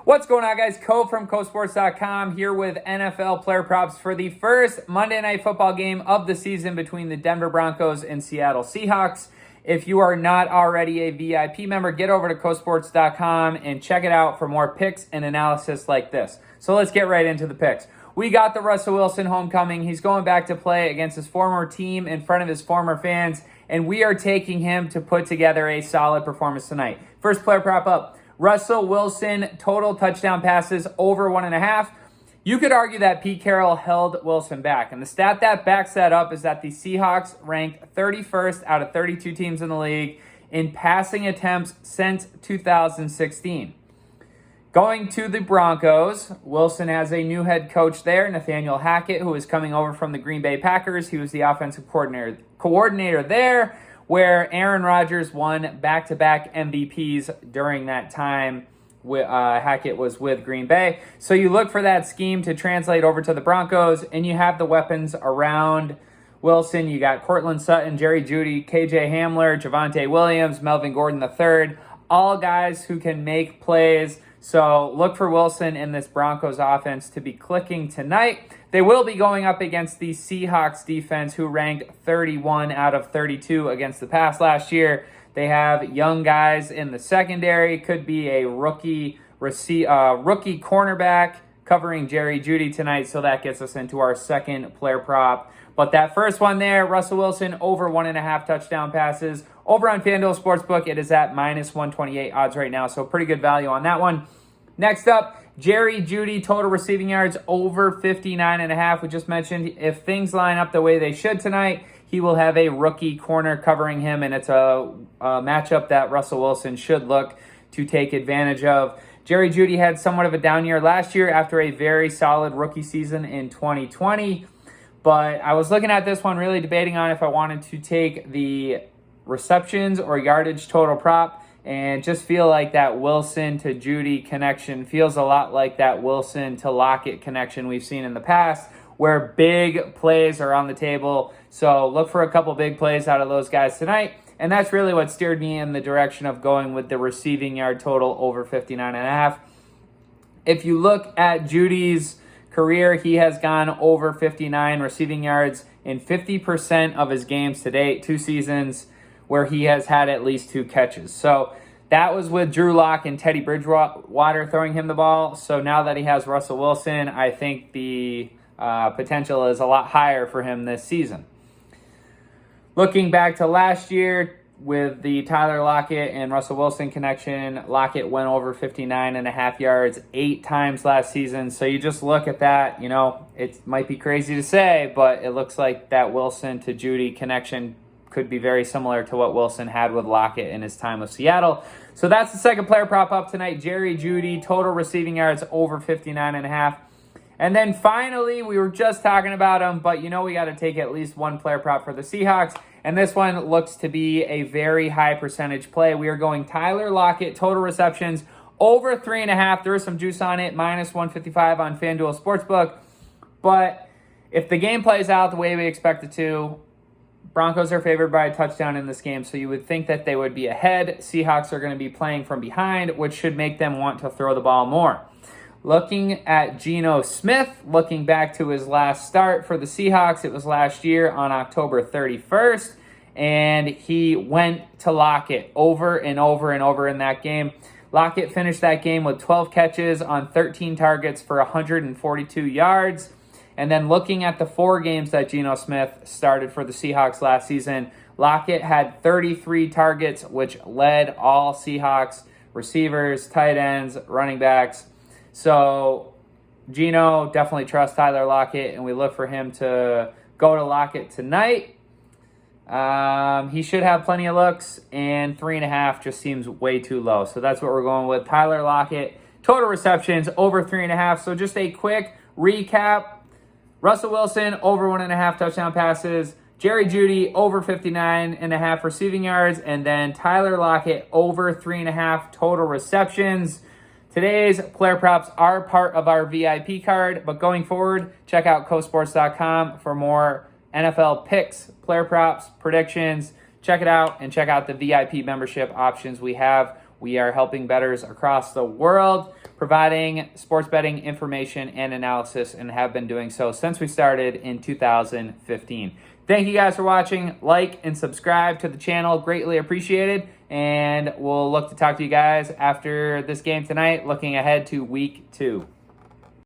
What's going on, guys? Co from CoSports.com here with NFL player props for the first Monday Night Football game of the season between the Denver Broncos and Seattle Seahawks. If you are not already a VIP member, get over to CoSports.com and check it out for more picks and analysis like this. So let's get right into the picks. We got the Russell Wilson homecoming. He's going back to play against his former team in front of his former fans, and we are taking him to put together a solid performance tonight. First player prop up. Russell Wilson, total touchdown passes over 1.5. You could argue that Pete Carroll held Wilson back. And the stat that backs that up is that the Seahawks ranked 31st out of 32 teams in the league in passing attempts since 2016. Going to the Broncos, Wilson has a new head coach there, Nathaniel Hackett, who is coming over from the Green Bay Packers. He was the offensive coordinator there, where Aaron Rodgers won back-to-back MVPs during that time. Hackett was with Green Bay. So you look for that scheme to translate over to the Broncos, and you have the weapons around Wilson. You got Cortland Sutton, Jerry Jeudy, KJ Hamler, Javonte Williams, Melvin Gordon III, all guys who can make plays. So look for Wilson in this Broncos offense to be clicking tonight. They will be going up against the Seahawks defense, who ranked 31 out of 32 against the pass last year. They have young guys in the secondary. Could be a rookie cornerback covering Jerry Jeudy tonight. So that gets us into our second player prop. But that first one there, Russell Wilson over 1.5 touchdown passes. Over on Fanduel Sportsbook, it is at minus 128 odds right now. So pretty good value on that one. Next up, Jerry Jeudy, total receiving yards over 59.5. We just mentioned if things line up the way they should tonight, he will have a rookie corner covering him, and it's a matchup that Russell Wilson should look to take advantage of. Jerry Jeudy had somewhat of a down year last year after a very solid rookie season in 2020. But I was looking at this one, really debating on if I wanted to take the receptions or yardage total prop, and just feel like that Wilson to Jeudy connection feels a lot like that Wilson to Lockett connection we've seen in the past, where big plays are on the table. So look for a couple big plays out of those guys tonight. And that's really what steered me in the direction of going with the receiving yard total over 59.5. If you look at Jeudy's career, he has gone over 59 receiving yards in 50% of his games to date, 2 seasons where he has had at least 2 catches. So that was with Drew Lock and Teddy Bridgewater throwing him the ball. So now that he has Russell Wilson, I think the potential is a lot higher for him this season. Looking back to last year with the Tyler Lockett and Russell Wilson connection, Lockett went over 59.5 yards 8 times last season. So you just look at that, it might be crazy to say, but it looks like that Wilson to Jeudy connection could be very similar to what Wilson had with Lockett in his time with Seattle. So that's the second player prop up tonight. Jerry Jeudy, total receiving yards over 59.5. And then finally, we were just talking about him, but we got to take at least one player prop for the Seahawks. And this one looks to be a very high percentage play. We are going Tyler Lockett, total receptions over 3.5. There is some juice on it, minus 155 on Fanduel Sportsbook. But if the game plays out the way we expect it to, Broncos are favored by a touchdown in this game, so you would think that they would be ahead. Seahawks are going to be playing from behind, which should make them want to throw the ball more. Looking at Geno Smith, looking back to his last start for the Seahawks, it was last year on October 31st, and he went to Lockett over and over and over in that game. Lockett finished that game with 12 catches on 13 targets for 142 yards. And then looking at the 4 games that Geno Smith started for the Seahawks last season, Lockett had 33 targets, which led all Seahawks receivers, tight ends, running backs. So Geno, definitely trust Tyler Lockett, and we look for him to go to Lockett tonight. He should have plenty of looks, and 3.5 just seems way too low. So that's what we're going with. Tyler Lockett, total receptions over 3.5. So just a quick recap. Russell Wilson, over 1.5 touchdown passes. Jerry Jeudy, over 59.5 receiving yards. And then Tyler Lockett, over 3.5 total receptions. Today's player props are part of our VIP card. But going forward, check out CoSports.com for more NFL picks, player props, predictions. Check it out and check out the VIP membership options we have. We are helping bettors across the world, providing sports betting information and analysis, and have been doing so since we started in 2015. Thank you guys for watching. Like and subscribe to the channel. Greatly appreciated. And we'll look to talk to you guys after this game tonight, looking ahead to week 2.